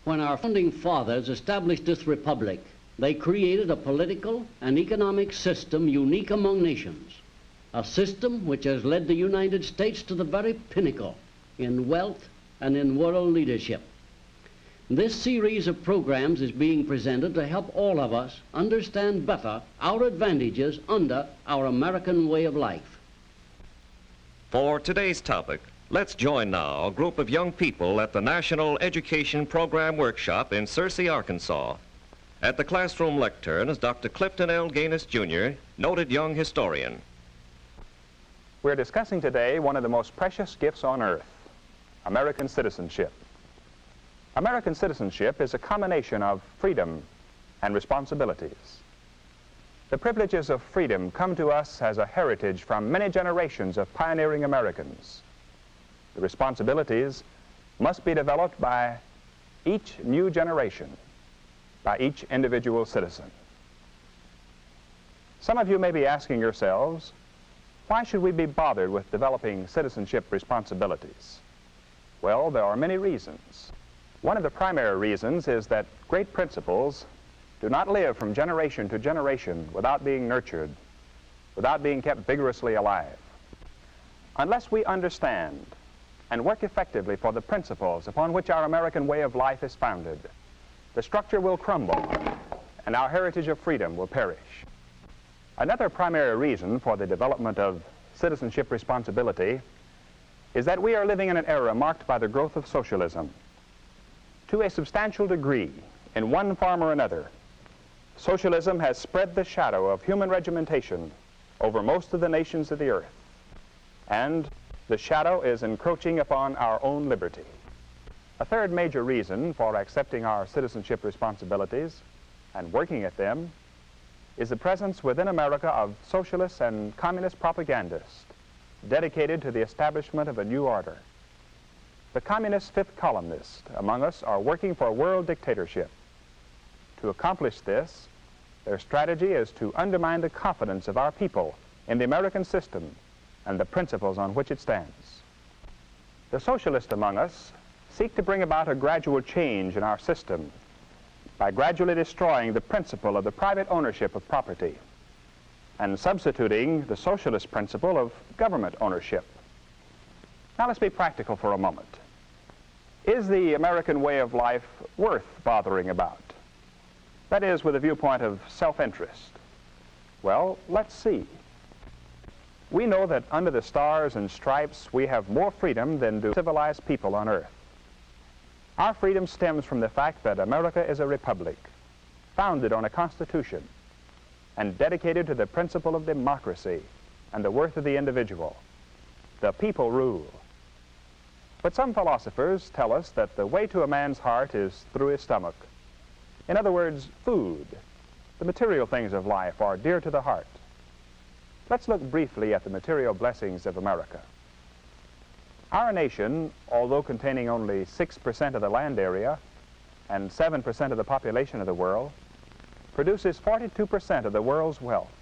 When our founding fathers established this republic, they created a political and economic system unique among nations, a system which has led the United States to the very pinnacle in wealth and in world leadership. This series of programs is being presented to help all of us understand better our advantages under our American way of life. For today's topic, let's join now a group of young people at the National Education Program Workshop in Searcy, Arkansas. At the classroom lectern is Dr. Clifton L. Gaines, Jr., noted young historian. We're discussing today one of the most precious gifts on earth, American citizenship. American citizenship is a combination of freedom and responsibilities. The privileges of freedom come to us as a heritage from many generations of pioneering Americans. The responsibilities must be developed by each new generation, by each individual citizen. Some of you may be asking yourselves, why should we be bothered with developing citizenship responsibilities? Well, there are many reasons. One of the primary reasons is that great principles do not live from generation to generation without being nurtured, without being kept vigorously alive. Unless we understand and work effectively for the principles upon which our American way of life is founded, the structure will crumble and our heritage of freedom will perish. Another primary reason for the development of citizenship responsibility is that we are living in an era marked by the growth of socialism. To a substantial degree, in one form or another, socialism has spread the shadow of human regimentation over most of the nations of the earth, and the shadow is encroaching upon our own liberty. A third major reason for accepting our citizenship responsibilities and working at them is the presence within America of socialist and communist propagandists dedicated to the establishment of a new order. The communist fifth columnists among us are working for world dictatorship. To accomplish this, their strategy is to undermine the confidence of our people in the American system and the principles on which it stands. The socialists among us seek to bring about a gradual change in our system by gradually destroying the principle of the private ownership of property and substituting the socialist principle of government ownership. Now let's be practical for a moment. Is the American way of life worth bothering about? That is, with a viewpoint of self-interest. Well, let's see. We know that under the stars and stripes we have more freedom than do civilized people on earth. Our freedom stems from the fact that America is a republic, founded on a constitution, and dedicated to the principle of democracy and the worth of the individual. The people rule. But some philosophers tell us that the way to a man's heart is through his stomach. In other words, food, the material things of life, are dear to the heart. Let's look briefly at the material blessings of America. Our nation, although containing only 6% of the land area and 7% of the population of the world, produces 42% of the world's wealth.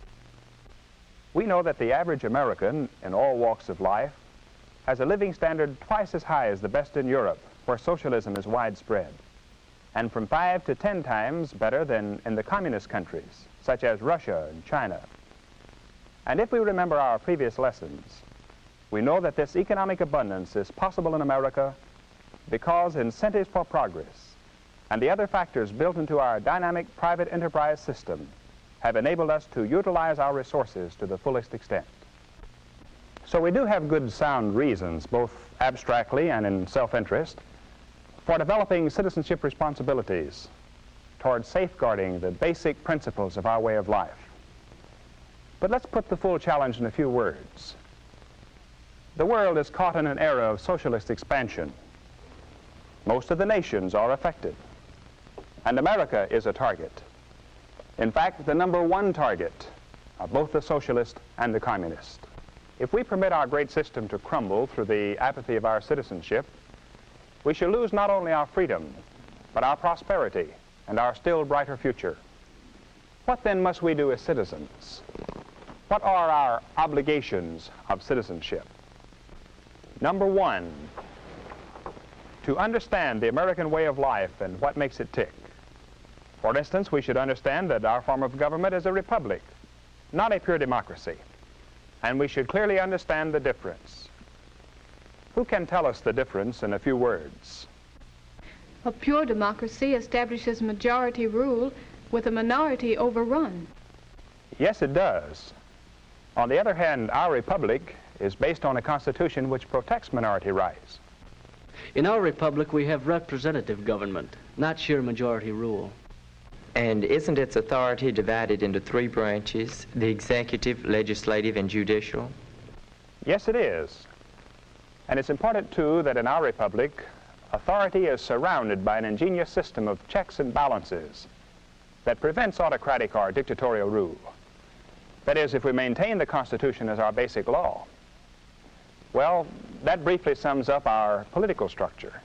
We know that the average American in all walks of life has a living standard twice as high as the best in Europe, where socialism is widespread, and from 5 to 10 times better than in the communist countries, such as Russia and China. And if we remember our previous lessons, we know that this economic abundance is possible in America because incentives for progress and the other factors built into our dynamic private enterprise system have enabled us to utilize our resources to the fullest extent. So we do have good sound reasons, both abstractly and in self-interest, for developing citizenship responsibilities towards safeguarding the basic principles of our way of life. But let's put the full challenge in a few words. The world is caught in an era of socialist expansion. Most of the nations are affected, and America is a target. In fact, the #1 target of both the socialist and the communist. If we permit our great system to crumble through the apathy of our citizenship, we shall lose not only our freedom, but our prosperity and our still brighter future. What then must we do as citizens? What are our obligations of citizenship? #1, to understand the American way of life and what makes it tick. For instance, we should understand that our form of government is a republic, not a pure democracy. And we should clearly understand the difference. Who can tell us the difference in a few words? A pure democracy establishes majority rule with a minority overrun. Yes, it does. On the other hand, our republic is based on a constitution which protects minority rights. In our republic, we have representative government, not sheer majority rule. And isn't its authority divided into three branches, the executive, legislative, and judicial? Yes, it is. And it's important, too, that in our republic, authority is surrounded by an ingenious system of checks and balances that prevents autocratic or dictatorial rule. That is, if we maintain the Constitution as our basic law. Well, that briefly sums up our political structure.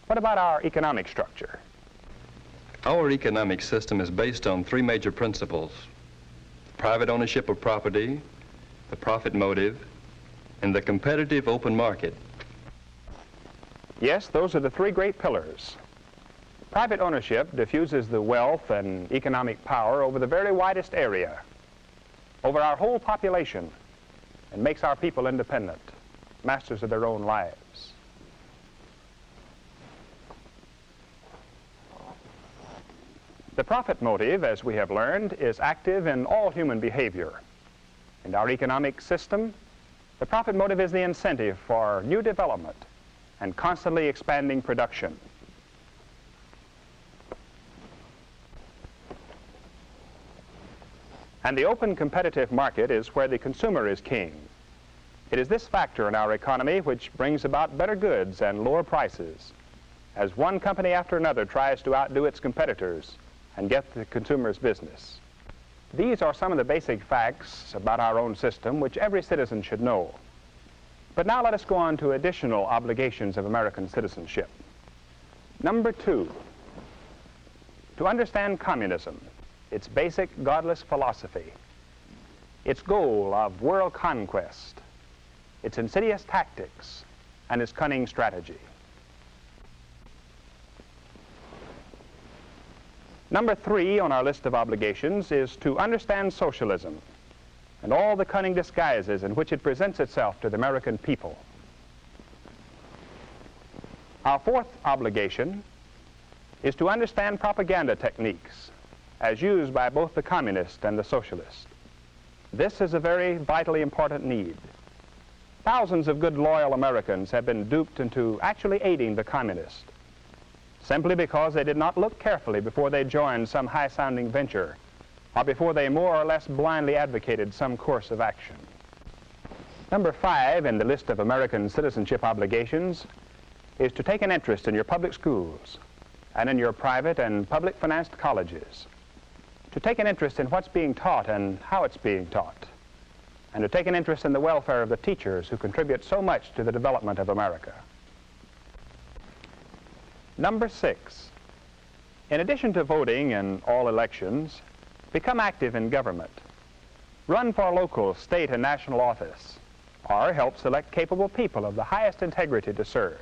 What about our economic structure? Our economic system is based on three major principles: private ownership of property, the profit motive, and the competitive open market. Yes, those are the three great pillars. Private ownership diffuses the wealth and economic power over the very widest area, over our whole population, and makes our people independent, masters of their own lives. The profit motive, as we have learned, is active in all human behavior. In our economic system, the profit motive is the incentive for new development and constantly expanding production. And the open competitive market is where the consumer is king. It is this factor in our economy which brings about better goods and lower prices, as one company after another tries to outdo its competitors and get the consumer's business. These are some of the basic facts about our own system which every citizen should know. But now let us go on to additional obligations of American citizenship. Number 2, to understand communism, its basic godless philosophy, its goal of world conquest, its insidious tactics, and its cunning strategy. Number 3 on our list of obligations is to understand socialism and all the cunning disguises in which it presents itself to the American people. Our 4th obligation is to understand propaganda techniques as used by both the communist and the socialist. This is a very vitally important need. Thousands of good, loyal Americans have been duped into actually aiding the communist, simply because they did not look carefully before they joined some high-sounding venture or before they more or less blindly advocated some course of action. Number 5 in the list of American citizenship obligations is to take an interest in your public schools and in your private and public-financed colleges, to take an interest in what's being taught and how it's being taught, and to take an interest in the welfare of the teachers who contribute so much to the development of America. Number 6, in addition to voting in all elections, become active in government. Run for local, state, and national office, or help select capable people of the highest integrity to serve.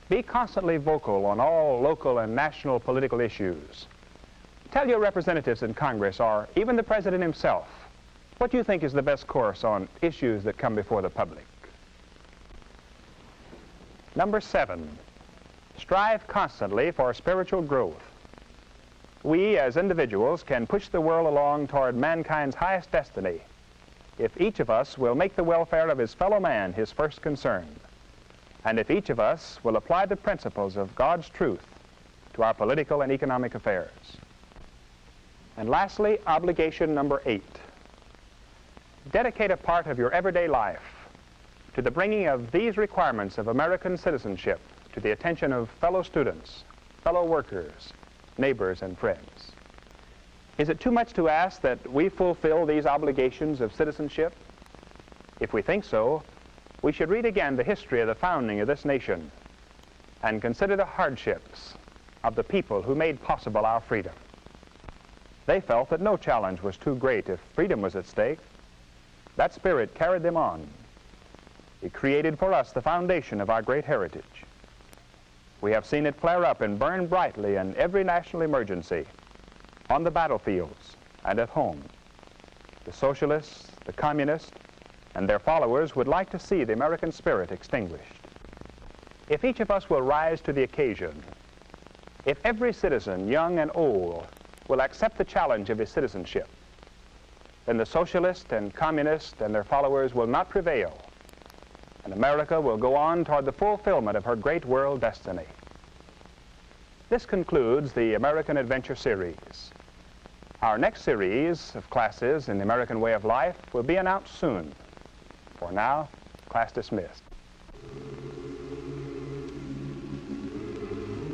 Be constantly vocal on all local and national political issues. Tell your representatives in Congress, or even the President himself, what you think is the best course on issues that come before the public. Number 7, strive constantly for spiritual growth. We, as individuals, can push the world along toward mankind's highest destiny if each of us will make the welfare of his fellow man his first concern, and if each of us will apply the principles of God's truth to our political and economic affairs. And lastly, obligation number 8. Dedicate a part of your everyday life to the bringing of these requirements of American citizenship to the attention of fellow students, fellow workers, neighbors, and friends. Is it too much to ask that we fulfill these obligations of citizenship? If we think so, we should read again the history of the founding of this nation and consider the hardships of the people who made possible our freedom. They felt that no challenge was too great if freedom was at stake. That spirit carried them on. It created for us the foundation of our great heritage. We have seen it flare up and burn brightly in every national emergency, on the battlefields and at home. The socialists, the communists, and their followers would like to see the American spirit extinguished. If each of us will rise to the occasion, if every citizen, young and old, will accept the challenge of his citizenship, then the socialists and communists and their followers will not prevail, and America will go on toward the fulfillment of her great world destiny. This concludes the American Adventure Series. Our next series of classes in the American way of life will be announced soon. For now, class dismissed.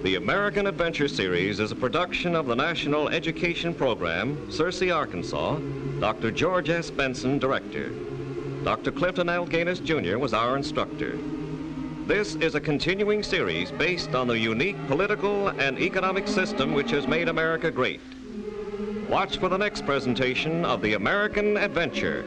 The American Adventure Series is a production of the National Education Program, Searcy, Arkansas. Dr. George S. Benson, director. Dr. Clinton L. Gaines, Jr. was our instructor. This is a continuing series based on the unique political and economic system which has made America great. Watch for the next presentation of the American Adventure.